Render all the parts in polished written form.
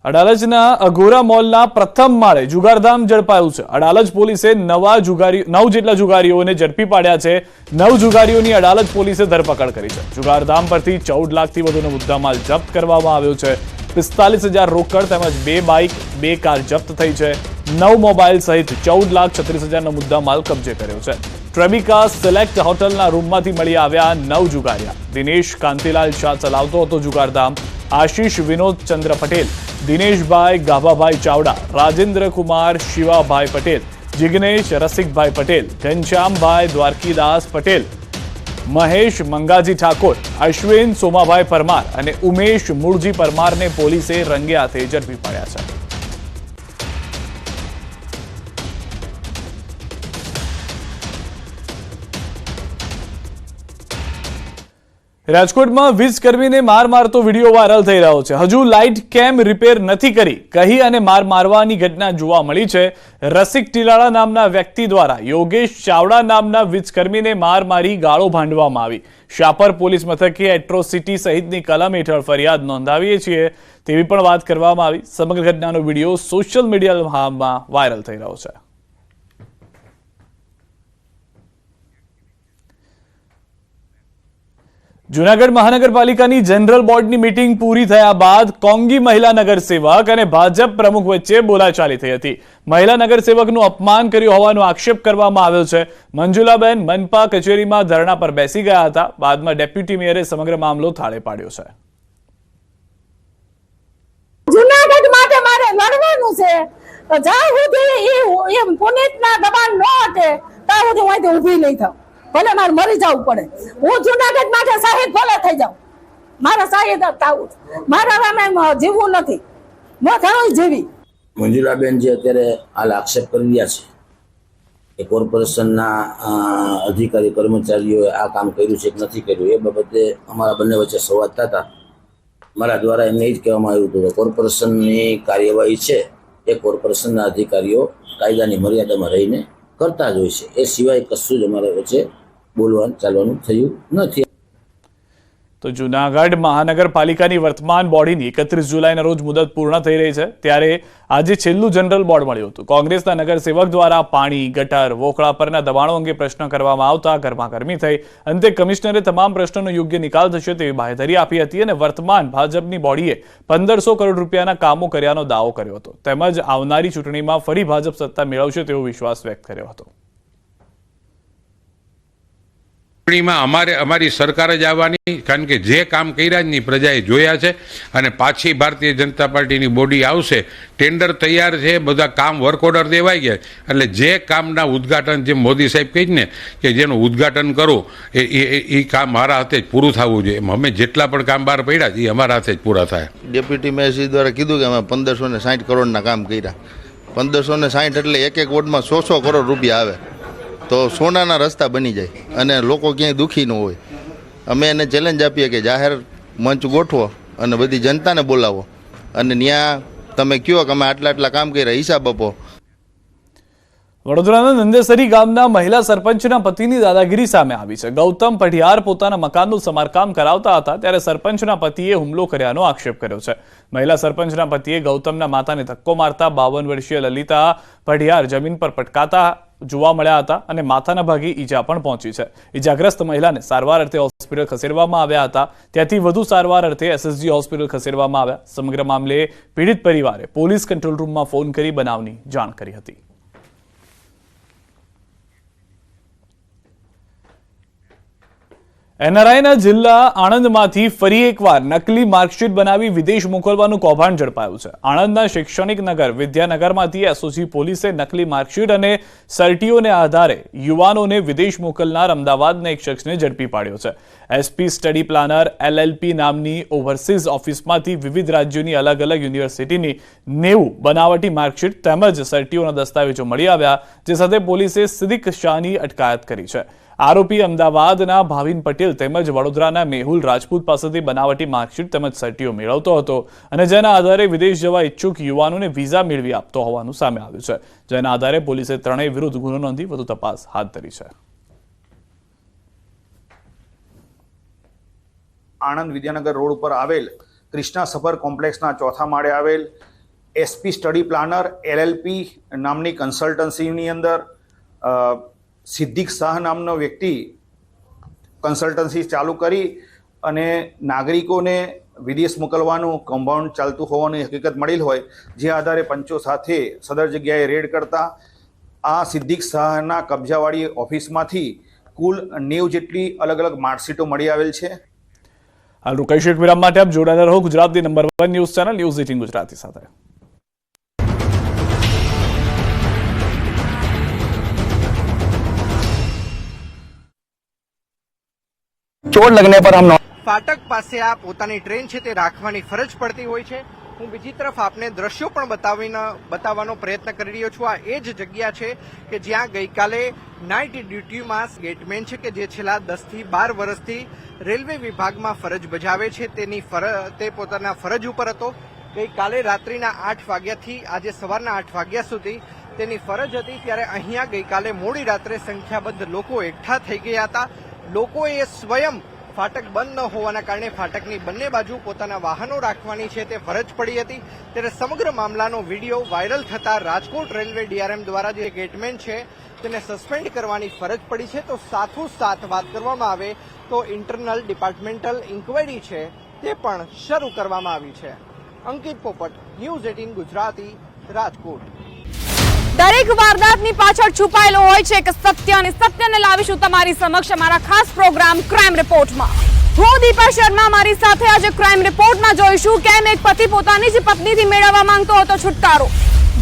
અડાલજના અઘોરા મોલના પ્રથમ માળે જુગારધામ ઝડપાયું છે। અડાલજ પોલીસે 9 જેટલા જુગારીઓને ઝડપી પાડ્યા છે। 9 જુગારીઓની અડાલજ પોલીસે ધરપકડ કરી છે। જુગારધામ પરથી 14 લાખથી વધુનો મુદ્દામાલ જપ્ત કરવામાં આવ્યો છે। 45,000 રોકડ તેમજ 2 બાઇક 2 કાર જપ્ત થઈ છે। 9 મોબાઈલ સહિત 14,36,000નો મુદ્દામાલ કબજે કર્યો છે। ટ્રેબિકા સિલેક્ટ હોટલના રૂમમાંથી મળી આવ્યા 9 જુગારિયા। દિનેશ કાંતિલાલ શાહ ચલાવતો હતો જુગારધામ। આશીષ વિનોદ ચંદ્ર પટેલ, દિનેશભાઈ ગાભાભાઈ ચાવડા, રાજેન્દ્ર કુમાર શિવાભાઈ પટેલ, જિગ્નેશ રસિકભાઈ પટેલ, ઘનશ્યામભાઈ દ્વારકીદાસ પટેલ, મહેશ મંગાજી ઠાકોર, અશ્વિન સોમાભાઈ પરમાર અને ઉમેશ મૂળજી પરમારને પોલીસે રંગે હાથે ઝડપી પાડ્યા છે। રાજકોટમાં વીજકર્મીને માર મારતો વિડીયો વાયરલ થઈ રહ્યો છે। હજુ લાઇટ કેમ રિપેર નથી કરી કહી અને માર મારવાની ઘટના જોવા મળી છે। રસિક ટીલાળા નામના વ્યક્તિ દ્વારા યોગેશ ચાવડા નામના વીજકર્મીને માર મારી ગાળો ભાંડવામાં આવી। શાપર પોલીસ મથકે એટ્રોસિટી સહિતની કલમ હેઠળ ફરિયાદ નોંધાવીએ છીએ તેવી પણ વાત કરવામાં આવી। સમગ્ર ઘટનાનો વિડીયો સોશિયલ મીડિયામાં વાયરલ થઈ રહ્યો છે। જૂનાગઢ મહાનગરપાલિકાની જનરલ બોર્ડની મીટિંગ પૂરી થયા બાદ કોંગી મહિલા નગરસેવક અને ભાજપ પ્રમુખ વચ્ચે બોલાચાલી થઈ હતી। મહિલા નગરસેવકનું અપમાન કર્યું હોવાનો આક્ષેપ કરવામાં આવ્યો છે। મંજુલાબેન મનપા કચેરીમાં ધરણા પર બેસી ગયા હતા। બાદમાં ડેપ્યુટી મેયરે સમગ્ર મામલો થાળે પાડ્યો છે। જૂનાગઢ માટે મારે લડવાનું છે તો જ્યાં સુધી એ પુનિતના દબાણ ન હટે ત્યાં સુધી હું અહીંથી ઊભી નહીં થાઉં, ભલે મારે મરી જવું પડે। હું જૂનાગઢ માટે શહીદ ભલે થઈ જાઉં, મારા શહીદ થવું, મારા રામે જીવવું નથી, ન થવું જીવી। મંજુલાબેન જે અત્યારે હાલ આક્ષેપ કરી રહ્યા છે કે કોર્પોરેશનના અધિકારી કર્મચારીઓએ આ કામ કર્યું છે કે નથી કર્યું, એ બાબતે અમારા બંને વચ્ચે સંવાદ થતા મારા દ્વારા એમને એ જ કહેવામાં આવ્યું હતું કે કોર્પોરેશનની કાર્યવાહી છે એ કોર્પોરેશનના અધિકારીઓ કાયદાની મર્યાદામાં રહીને કરતા જ હોય છે, એ સિવાય કશું જ અમારા વચ્ચે બોલવાનું ચાલવાનું થયું નથી। તો જૂનાગઢ મહાનગરપાલિકાની વર્તમાન બોડીની 31 જુલાઈના રોજ મુદત પૂર્ણ થઈ રહી છે, ત્યારે આજે છેલ્લું જનરલ બોર્ડ મળ્યું હતું। કોંગ્રેસના નગરસેવક દ્વારા પાણી, ગટર, વોકળા પરના દબાણો અંગે પ્રશ્ન કરવામાં આવતા ગરમાગરમી થઈ। અંતે કમિશનરે તમામ પ્રશ્નોનો યોગ્ય નિકાલ થશે તેવી બાહેધરી આપી હતી અને વર્તમાન ભાજપની બોડીએ 1500 કરોડ રૂપિયાના કામો કર્યાનો દાવો કર્યો હતો, તેમજ આવનારી ચૂંટણીમાં ફરી ભાજપ સત્તા મેળવશે તેવો વિશ્વાસ વ્યક્ત કર્યો હતો। અમારી સરકાર જ આવવાની, કારણ કે જે કામ કર્યા જ નહીં પ્રજાએ જોયા છે અને પાછી ભારતીય જનતા પાર્ટીની બોડી આવશે। ટેન્ડર તૈયાર છે, બધા કામ વર્ક ઓર્ડર દેવાઈ ગયા, એટલે જે કામના ઉદ્ઘાટન જે મોદી સાહેબ કહી ને કે જેનું ઉદ્ઘાટન કરો એ કામ મારા હાથે જ પૂરું થવું જોઈએ। અમે જેટલા પણ કામ બહાર પડ્યા છે એ અમારા હાથે જ પૂરા થાય। ડેપ્યુટી મેયર દ્વારા કીધું કે અમે 1560 કરોડના કામ કર્યા। 1560 એટલે એક વોર્ડમાં 100 કરોડ રૂપિયા આવે તો સોનાના રસ્તા બની જાય અને લોકો ક્યાંય દુઃખી ન હોય। અમે એને ચેલેન્જ આપીએ કે જાહેર મંચ ગોઠવો અને બધી જનતાને બોલાવો અને ત્યાં તમે કહો કે અમે આટલા કામ કર્યા, હિસાબ આપો। વડોદરાના નંદેસરી ગામના મહિલા સરપંચના પતિની દાદાગીરી સામે આવી છે। ગૌતમ પઢિયાર પોતાના મકાનનું સમારકામ કરાવતા હતા ત્યારે સરપંચના પતિએ હુમલો કર્યાનો આક્ષેપ કર્યો છે। મહિલા સરપંચના પતિએ ગૌતમના માતાને ધક્કો મારતા 52 વર્ષીય લલિતા પઢિયાર જમીન પર પટકાતા જોવા મળ્યા હતા અને માથાના ભાગે ઈજા પણ પહોંચી છે। ઈજાગ્રસ્ત મહિલાને સારવાર અર્થે હોસ્પિટલ ખસેડવામાં આવ્યા હતા, ત્યાંથી વધુ સારવાર અર્થે એસએસજી હોસ્પિટલ ખસેડવામાં આવ્યા। સમગ્ર મામલે પીડિત પરિવારે પોલીસ કંટ્રોલ રૂમમાં ફોન કરી બનાવની જાણ કરી હતી। એનઆરઆઈના જિલ્લા આણંદમાંથી ફરી એકવાર નકલી માર્કશીટ બનાવી વિદેશ મોકલવાનું કૌભાંડ ઝડપાયું છે। આણંદના શૈક્ષણિક નગર વિદ્યાનગરમાંથી એસઓજી પોલીસે નકલી માર્કશીટ અને સર્ટીઓને આધારે યુવાનોને વિદેશ મોકલનાર અમદાવાદના એક શખ્સને ઝડપી પાડ્યો છે। એસપી સ્ટડી પ્લાનર એલએલપી નામની ઓવરસીઝ ઓફિસમાંથી વિવિધ રાજ્યોની અલગ અલગ યુનિવર્સિટીની 90 બનાવટી માર્કશીટ તેમજ સર્ટીઓના દસ્તાવેજો મળી આવ્યા, જે સાથે પોલીસે સિદ્દીક શાહની અટકાયત કરી છે। આરોપી અમદાવાદના ભાવિન પટેલ તેમજ વડોદરાના મેહુલ રાજપૂત પાસેથી બનાવટી માર્કશીટ તેમજ સર્ટીઓ મેળવતો હતો અને જેના આધારે વિદેશ જવા ઈચ્છુક યુવાનોને વિઝા મેળવી આપતો હોવાનું સામે આવ્યું છે, જેના આધારે પોલીસે ત્રણેય વિરુદ્ધ ગુનો નોંધી વધુ તપાસ હાથ ધરી છે। આણંદ વિદ્યાનગર રોડ ઉપર આવેલ કૃષ્ણા સફર કોમ્પ્લેક્સના ચોથા માળે આવેલ એસપી સ્ટડી પ્લાનર LLP નામની કન્સલ્ટન્સીની અંદર સિદ્દીક શાહ નામનો વ્યક્તિ કન્સલ્ટન્સી ચાલુ કરી અને નાગરિકોને વિદેશ મોકલવાનું કૌભાંડ ચાલતું હોવાની હકીકત મળેલ હોય, જે આધારે પંચો સાથે સદર જગ્યાએ રેડ કરતા આ સિદ્દીક શાહના કબજાવાળી ઓફિસમાંથી કુલ 90 જેટલી અલગ અલગ માર્કશીટો મળી આવેલ છે. હાલ રોકાઈશું એક વિરામ માટે. આપ જોડાયેલા રહો ગુજરાતની number 1 news channel news 18 Gujarati સાથે. ચોટ લગને પર હમ ફાટક પાસે આ પોતાની ટ્રેન છે તે રાખવાની ફરજ પડતી હોય છે. હું બીજી તરફ આપને દ્રશ્યો પણ બતાવવાનો પ્રયત્ન કરી રહ્યો છું. આ એ જ જગ્યા છે કે જ્યાં ગઈકાલે નાઇટ ડ્યુટીમાં ગેટમેન છે કે જે છેલ્લા 10 થી 12 વર્ષથી રેલવે વિભાગમાં ફરજ બજાવે છે તે પોતાના ફરજ ઉપર હતો. ગઈકાલે રાત્રિના 8 વાગ્યાથી આજે સવારના 8 વાગ્યા સુધી તેની ફરજ હતી. ત્યારે અહીંયા ગઈકાલે મોડી રાત્રે સંખ્યાબંધ લોકો એકઠા થઈ ગયા હતા. લોકોએ સ્વયં ફાટક બંધ ન હોવાના કારણે ફાટકની બંને બાજુ પોતાના વાહનો રાખવાની છે તે ફરજ પડી હતી. ત્યારે સમગ્ર મામલાનો વિડીયો વાયરલ થતા રાજકોટ રેલવે DRM દ્વારા જે ગેટમેન છે તેને સસ્પેન્ડ કરવાની ફરજ પડી છે. તો સાથોસાથ વાત કરવામાં આવે તો ઇન્ટરનલ ડિપાર્ટમેન્ટલ ઇન્ક્વાયરી છે તે પણ શરૂ કરવામાં આવી છે. અંકિત પોપટ, ન્યૂઝ 18 ગુજરાતી, રાજકોટ. દરેક વારદાતની પાછળ છુપાયેલો હોય છે એક સત્ય, અને સત્યને લાવીશું તમારી સમક્ષ અમારા ખાસ પ્રોગ્રામ ક્રાઇમ રિપોર્ટમાં. હું દીપા શર્મા, મારી સાથે આજે ક્રાઇમ રિપોર્ટમાં જોઈશું કેમ એક પતિ પોતાની જ પત્નીથી મેળવવા માંગતો હતો છુટકારો.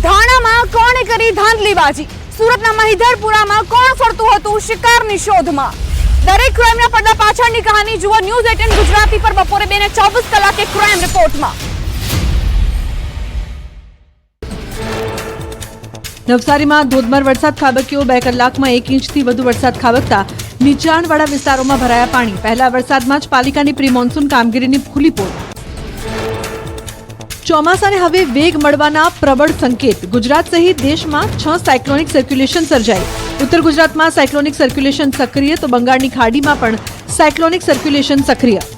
ધાણામાં કોણે કરી ધાંધલીબાજી? સુરતના મહિધરપુરામાં કોણ ફરતું હતું શિકારની શોધમાં? દરેક ક્રાઇમના પડદા પાછળની કહાની જુઓ ન્યૂઝ 18 ગુજરાતી પર બપોરે 2 ને 24 કલાકે ક્રાઇમ રિપોર્ટમાં. નવસારીમાં ધોધમાર વરસાદ ખાબક્યો. 2 કલાકમાં 1 ઇંચથી વધુ વરસાદ ખાબકતા નીચાણવાળા વિસ્તારોમાં ભરાયા પાણી. પહેલા વરસાદમાં જ પાલિકાની પ્રી મોન્સૂન કામગીરીની ખુલ્લી પોલ. ચોમાસાને હવે વેગ મળવાના પ્રબળ સંકેત. ગુજરાત સહિત દેશમાં 6 સાયક્લોનિક સર્ક્યુલેશન સર્જાઈ. ઉત્તર ગુજરાતમાં સાયક્લોનિક સર્ક્યુલેશન સક્રિય, તો બંગાળની ખાડીમાં પણ સાયક્લોનિક સર્ક્યુલેશન સક્રિય.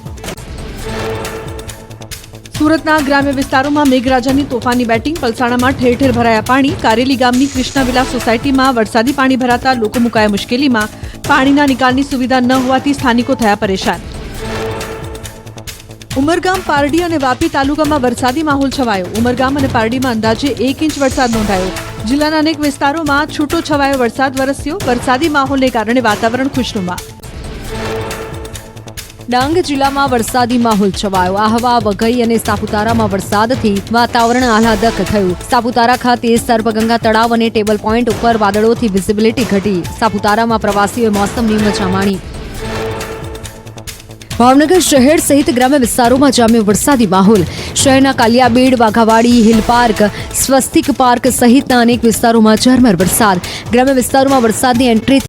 સુરતના ગ્રામ્ય વિસ્તારોમાં મેઘરાજાની તોફાની બેટિંગ. પલસાણામાં ઠેર ઠેર ભરાયા પાણી. કારેલી ગામની કૃષ્ણવિલાસ સોસાયટીમાં વરસાદી પાણી ભરાતા લોકો મુકાયા મુશ્કેલીમાં. પાણીના નિકાલની સુવિધા ન હોવાથી સ્થાનિકો થયા પરેશાન. ઉમરગામ, પારડી અને વાપી તાલુકામાં વરસાદી માહોલ છવાયો. ઉમરગામ અને પારડીમાં અંદાજે 1 ઇંચ વરસાદ નોંધાયો. જિલ્લાના અનેક વિસ્તારોમાં છૂટો છવાયો વરસાદ વરસ્યો. વરસાદી માહોલને કારણે વાતાવરણ ખુશનુમા. ડાંગ જિલ્લામાં વરસાદી માહોલ છવાયો. આહવા, વઘઈ અને સાપુતારામાં વરસાદથી વાતાવરણ આહલાદક થયું. સાપુતારા ખાતે સર્પગંગા તળાવ અને ટેબલ પોઈન્ટ ઉપર વાદળોથી વિઝિબિલિટી ઘટી. સાપુતારામાં પ્રવાસીઓએ મોસમની મજા માણી. ભાવનગર શહેર સહિત ગ્રામ્ય વિસ્તારોમાં જામ્યો વરસાદી માહોલ. શહેરના કાલિયાબેડ, વાઘાવાડી, હિલ પાર્ક, સ્વસ્તિક પાર્ક સહિતના અનેક વિસ્તારોમાં ઝરમર વરસાદ. ગ્રામ્ય વિસ્તારોમાં વરસાદની એન્ટ્રી